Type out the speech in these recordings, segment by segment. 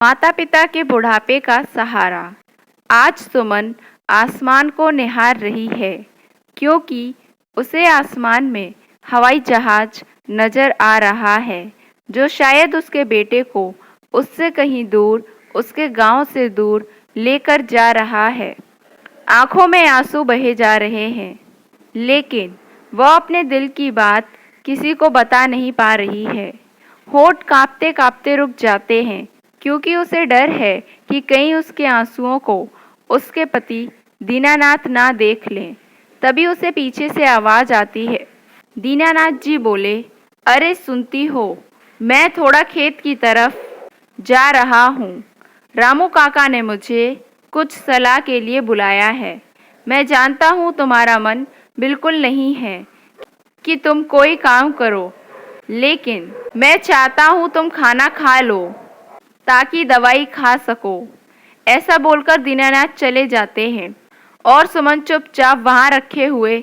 माता पिता के बुढ़ापे का सहारा। आज सुमन आसमान को निहार रही है क्योंकि उसे आसमान में हवाई जहाज नजर आ रहा है जो शायद उसके बेटे को उससे कहीं दूर, उसके गांव से दूर लेकर जा रहा है। आंखों में आंसू बहे जा रहे हैं, लेकिन वह अपने दिल की बात किसी को बता नहीं पा रही है। होठ कांपते कांपते रुक जाते हैं क्योंकि उसे डर है कि कहीं उसके आंसुओं को उसके पति दीनानाथ ना देख लें। तभी उसे पीछे से आवाज आती है। दीनानाथ जी बोले, अरे सुनती हो, मैं थोड़ा खेत की तरफ जा रहा हूँ। रामू काका ने मुझे कुछ सलाह के लिए बुलाया है। मैं जानता हूँ तुम्हारा मन बिल्कुल नहीं है कि तुम कोई काम करो, लेकिन मैं चाहता हूँ तुम खाना खा लो ताकि दवाई खा सको। ऐसा बोलकर दीनानाथ चले जाते हैं और सुमन चुपचाप वहां रखे हुए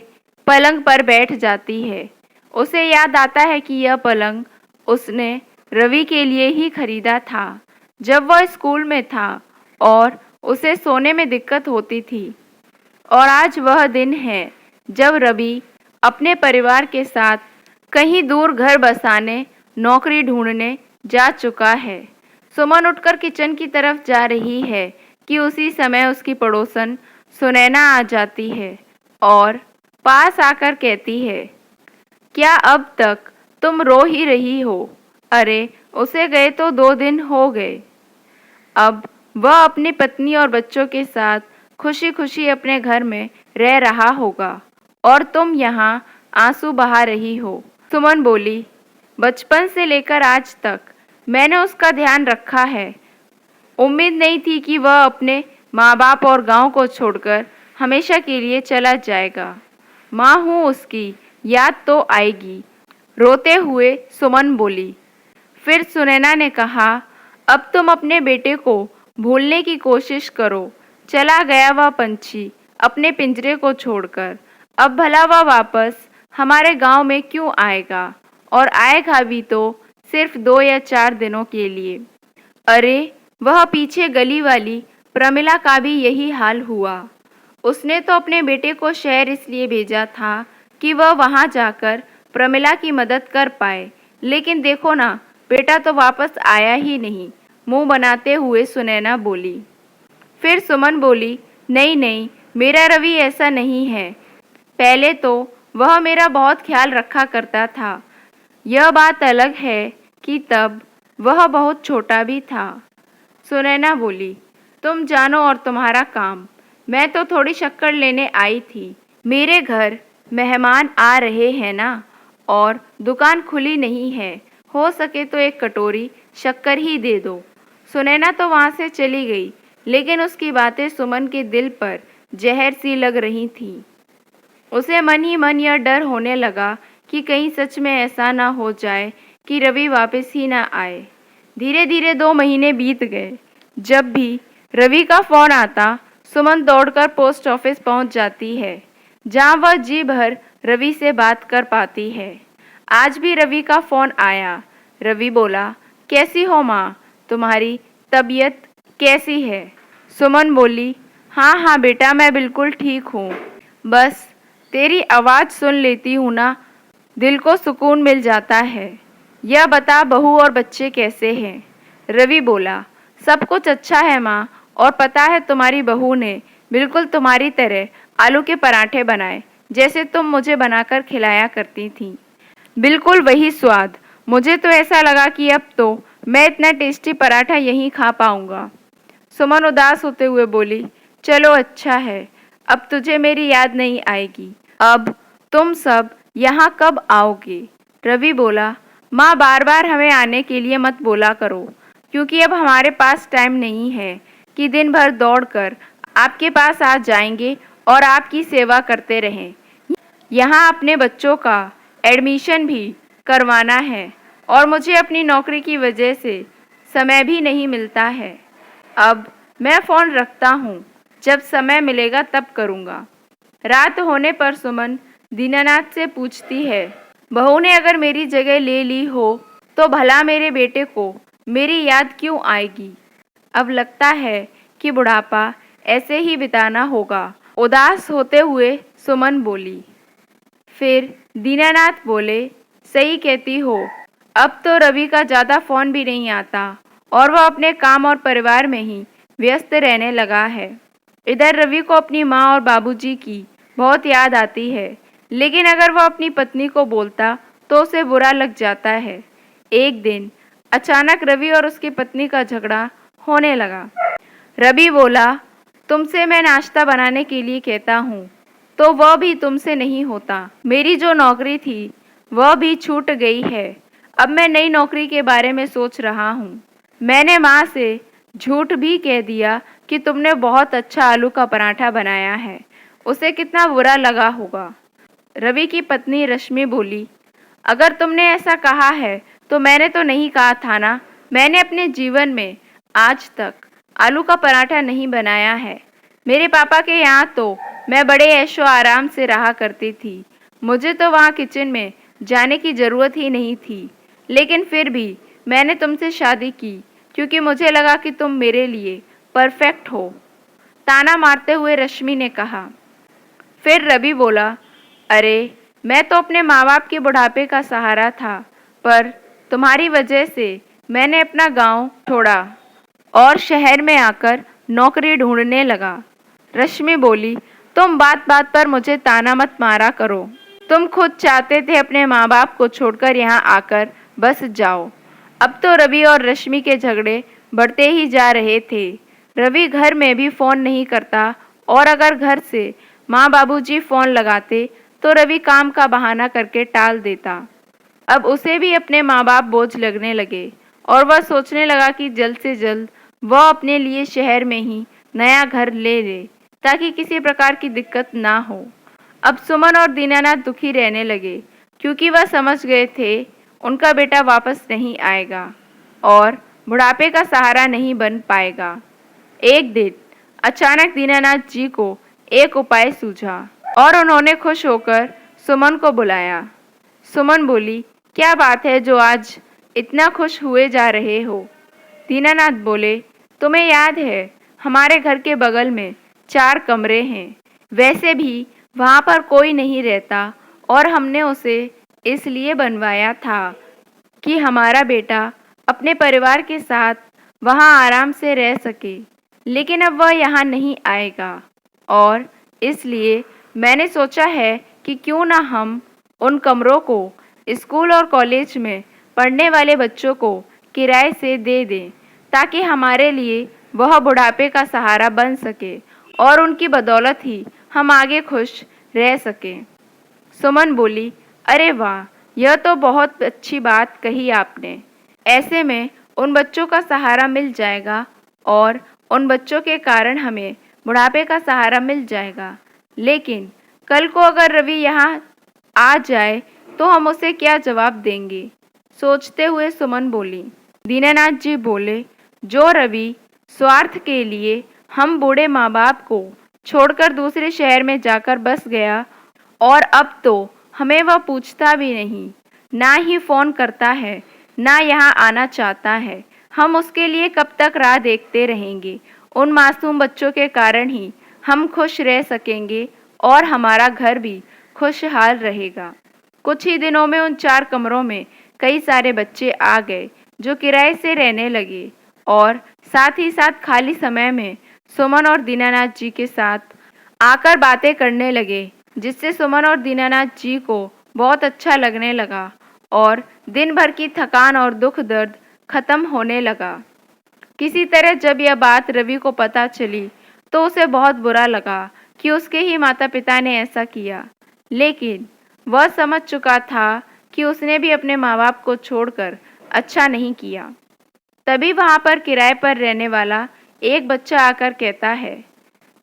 पलंग पर बैठ जाती है। उसे याद आता है कि यह पलंग उसने रवि के लिए ही खरीदा था जब वह स्कूल में था और उसे सोने में दिक्कत होती थी। और आज वह दिन है जब रवि अपने परिवार के साथ कहीं दूर घर बसाने, नौकरी ढूंढने जा चुका है। सुमन उठकर किचन की तरफ जा रही है कि उसी समय उसकी पड़ोसन सुनैना आ जाती है और पास आकर कहती है, क्या अब तक तुम रो ही रही हो? अरे उसे गए तो 2 दिन हो गए। अब वह अपनी पत्नी और बच्चों के साथ खुशी खुशी अपने घर में रह रहा होगा और तुम यहाँ आंसू बहा रही हो। सुमन बोली, बचपन से लेकर आज तक मैंने उसका ध्यान रखा है। उम्मीद नहीं थी कि वह अपने माँ बाप और गांव को छोड़कर हमेशा के लिए चला जाएगा। माँ हूँ उसकी, याद तो आएगी। रोते हुए सुमन बोली। फिर सुनैना ने कहा, अब तुम अपने बेटे को भूलने की कोशिश करो। चला गया वह पंछी अपने पिंजरे को छोड़कर। अब भला वह वापस हमारे गांव में क्यों आएगा? और आएगा भी तो सिर्फ 2 या 4 दिनों के लिए। अरे वह पीछे गली वाली प्रमिला का भी यही हाल हुआ। उसने तो अपने बेटे को शहर इसलिए भेजा था कि वह वहां जाकर प्रमिला की मदद कर पाए, लेकिन देखो ना, बेटा तो वापस आया ही नहीं। मुंह बनाते हुए सुनैना बोली। फिर सुमन बोली, नहीं नहीं, मेरा रवि ऐसा नहीं है। पहले तो वह मेरा बहुत ख्याल रखा करता था। यह बात अलग है कि तब वह बहुत छोटा भी था। सुनैना बोली, तुम जानो और तुम्हारा काम। मैं तो थोड़ी शक्कर लेने आई थी। मेरे घर मेहमान आ रहे हैं ना, और दुकान खुली नहीं है। हो सके तो 1 कटोरी शक्कर ही दे दो। सुनैना तो वहां से चली गई, लेकिन उसकी बातें सुमन के दिल पर जहर सी लग रही थीं। उसे मन ही मन यह डर होने लगा कि कहीं सच में ऐसा ना हो जाए कि रवि वापस ही ना आए। धीरे धीरे 2 महीने बीत गए। जब भी रवि का फोन आता, सुमन दौड़कर पोस्ट ऑफिस पहुंच जाती है, जहां वह जी भर रवि से बात कर पाती है। आज भी रवि का फोन आया। रवि बोला, कैसी हो माँ? तुम्हारी तबीयत कैसी है? सुमन बोली, हाँ हाँ बेटा, मैं बिल्कुल ठीक हूँ। बस तेरी आवाज़ सुन लेती हूँ ना, दिल को सुकून मिल जाता है। यह बता, बहू और बच्चे कैसे हैं? रवि बोला, सब कुछ अच्छा है माँ, और पता है तुम्हारी बहू ने बिल्कुल तुम्हारी तरह आलू के पराठे बनाए, जैसे तुम मुझे बनाकर खिलाया करती थी। बिल्कुल वही स्वाद। मुझे तो ऐसा लगा कि अब तो मैं इतना टेस्टी पराठा यहीं खा पाऊंगा। सुमन उदास होते हुए बोली, चलो अच्छा है, अब तुझे मेरी याद नहीं आएगी। अब तुम सब यहाँ कब आओगे? रवि बोला, माँ बार बार हमें आने के लिए मत बोला करो, क्योंकि अब हमारे पास टाइम नहीं है कि दिन भर दौड़कर आपके पास आ जाएंगे और आपकी सेवा करते रहें। यहाँ अपने बच्चों का एडमिशन भी करवाना है और मुझे अपनी नौकरी की वजह से समय भी नहीं मिलता है। अब मैं फ़ोन रखता हूँ, जब समय मिलेगा तब करूँगा। रात होने पर सुमन दीनानाथ से पूछती है, बहू ने अगर मेरी जगह ले ली हो तो भला मेरे बेटे को मेरी याद क्यों आएगी? अब लगता है कि बुढ़ापा ऐसे ही बिताना होगा। उदास होते हुए सुमन बोली। फिर दीनानाथ बोले, सही कहती हो। अब तो रवि का ज़्यादा फ़ोन भी नहीं आता और वह अपने काम और परिवार में ही व्यस्त रहने लगा है। इधर रवि को अपनी माँ और बाबूजी की बहुत याद आती है, लेकिन अगर वह अपनी पत्नी को बोलता तो उसे बुरा लग जाता है। एक दिन अचानक रवि और उसकी पत्नी का झगड़ा होने लगा। रवि बोला, तुमसे मैं नाश्ता बनाने के लिए कहता हूँ तो वह भी तुमसे नहीं होता। मेरी जो नौकरी थी वह भी छूट गई है। अब मैं नई नौकरी के बारे में सोच रहा हूँ। मैंने माँ से झूठ भी कह दिया कि तुमने बहुत अच्छा आलू का पराठा बनाया है। उसे कितना बुरा लगा होगा। रवि की पत्नी रश्मि बोली, अगर तुमने ऐसा कहा है तो मैंने तो नहीं कहा था ना। मैंने अपने जीवन में आज तक आलू का पराठा नहीं बनाया है। मेरे पापा के यहाँ तो मैं बड़े ऐशो आराम से रहा करती थी। मुझे तो वहाँ किचन में जाने की ज़रूरत ही नहीं थी। लेकिन फिर भी मैंने तुमसे शादी की क्योंकि मुझे लगा कि तुम मेरे लिए परफेक्ट हो, ताना मारते हुए रश्मि ने कहा। फिर रवि बोला, अरे मैं तो अपने माँ बाप के बुढ़ापे का सहारा था, पर तुम्हारी वजह से मैंने अपना गांव छोड़ा और शहर में आकर नौकरी ढूंढने लगा। रश्मि बोली, तुम बात बात पर मुझे ताना मत मारा करो। तुम खुद चाहते थे अपने माँ बाप को छोड़कर यहाँ आकर बस जाओ। अब तो रवि और रश्मि के झगड़े बढ़ते ही जा रहे थे। रवि घर में भी फ़ोन नहीं करता और अगर घर से माँ बाबूजी फ़ोन लगाते तो रवि काम का बहाना करके टाल देता। अब उसे भी अपने माँ बाप बोझ लगने लगे और वह सोचने लगा कि जल्द से जल्द वह अपने लिए शहर में ही नया घर ले ले ताकि किसी प्रकार की दिक्कत ना हो। अब सुमन और दीनानाथ दुखी रहने लगे क्योंकि वह समझ गए थे उनका बेटा वापस नहीं आएगा और बुढ़ापे का सहारा नहीं बन पाएगा। एक दिन अचानक दीनानाथ जी को एक उपाय सूझा और उन्होंने खुश होकर सुमन को बुलाया। सुमन बोली, क्या बात है जो आज इतना खुश हुए जा रहे हो? दीनानाथ बोले, तुम्हें याद है हमारे घर के बगल में 4 कमरे हैं। वैसे भी वहाँ पर कोई नहीं रहता और हमने उसे इसलिए बनवाया था कि हमारा बेटा अपने परिवार के साथ वहाँ आराम से रह सके। लेकिन अब वह यहाँ नहीं आएगा और इसलिए मैंने सोचा है कि क्यों ना हम उन कमरों को स्कूल और कॉलेज में पढ़ने वाले बच्चों को किराए से दे दें ताकि हमारे लिए वह बुढ़ापे का सहारा बन सके और उनकी बदौलत ही हम आगे खुश रह सकें। सुमन बोली, अरे वाह, यह तो बहुत अच्छी बात कही आपने। ऐसे में उन बच्चों का सहारा मिल जाएगा और उन बच्चों के कारण हमें बुढ़ापे का सहारा मिल जाएगा। लेकिन कल को अगर रवि यहाँ आ जाए तो हम उसे क्या जवाब देंगे? सोचते हुए सुमन बोली। दीनानाथ जी बोले, जो रवि स्वार्थ के लिए हम बूढ़े माँ बाप को छोड़कर दूसरे शहर में जाकर बस गया और अब तो हमें वह पूछता भी नहीं, ना ही फ़ोन करता है, ना यहाँ आना चाहता है। हम उसके लिए कब तक राह देखते रहेंगे? उन मासूम बच्चों के कारण ही हम खुश रह सकेंगे और हमारा घर भी खुशहाल रहेगा। कुछ ही दिनों में उन 4 कमरों में कई सारे बच्चे आ गए जो किराए से रहने लगे और साथ ही साथ खाली समय में सुमन और दीनानाथ जी के साथ आकर बातें करने लगे, जिससे सुमन और दीनानाथ जी को बहुत अच्छा लगने लगा और दिन भर की थकान और दुख दर्द खत्म होने लगा। किसी तरह जब यह बात रवि को पता चली तो उसे बहुत बुरा लगा कि उसके ही माता पिता ने ऐसा किया, लेकिन वह समझ चुका था कि उसने भी अपने माँ बाप को छोड़कर अच्छा नहीं किया। तभी वहाँ पर किराए पर रहने वाला एक बच्चा आकर कहता है,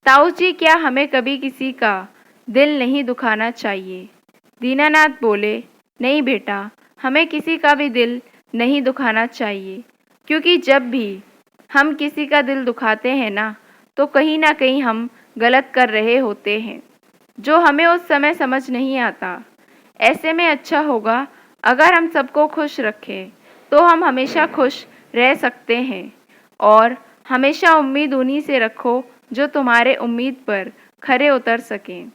ताऊ जी, क्या हमें कभी किसी का दिल नहीं दुखाना चाहिए? दीनानाथ बोले, नहीं बेटा, हमें किसी का भी दिल नहीं दुखाना चाहिए, क्योंकि जब भी हम किसी का दिल दुखाते हैं तो कहीं ना कहीं हम गलत कर रहे होते हैं, जो हमें उस समय समझ नहीं आता। ऐसे में अच्छा होगा अगर हम सबको खुश रखें तो हम हमेशा खुश रह सकते हैं और हमेशा उम्मीद उन्हीं से रखो जो तुम्हारे उम्मीद पर खरे उतर सकें।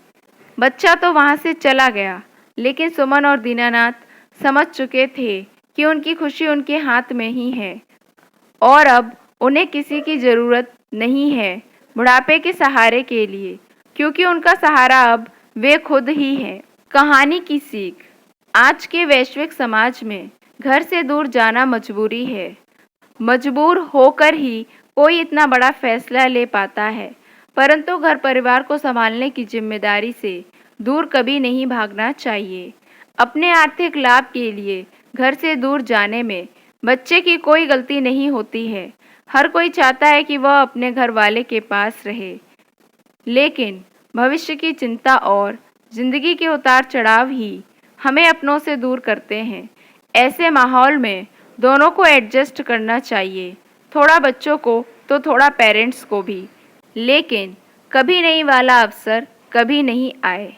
बच्चा तो वहाँ से चला गया, लेकिन सुमन और दीनानाथ समझ चुके थे कि उनकी खुशी उनके हाथ में ही है और अब उन्हें किसी की ज़रूरत नहीं है बुढ़ापे के सहारे के लिए, क्योंकि उनका सहारा अब वे खुद ही हैं। कहानी की सीख। आज के वैश्विक समाज में घर से दूर जाना मजबूरी है। मजबूर होकर ही कोई इतना बड़ा फैसला ले पाता है, परंतु घर परिवार को संभालने की जिम्मेदारी से दूर कभी नहीं भागना चाहिए। अपने आर्थिक लाभ के लिए घर से दूर जाने में बच्चे की कोई गलती नहीं होती है। हर कोई चाहता है कि वह अपने घर वाले के पास रहे, लेकिन भविष्य की चिंता और जिंदगी के उतार चढ़ाव ही हमें अपनों से दूर करते हैं। ऐसे माहौल में दोनों को एडजस्ट करना चाहिए, थोड़ा बच्चों को तो थोड़ा पेरेंट्स को भी, लेकिन कभी नहीं वाला अवसर कभी नहीं आए।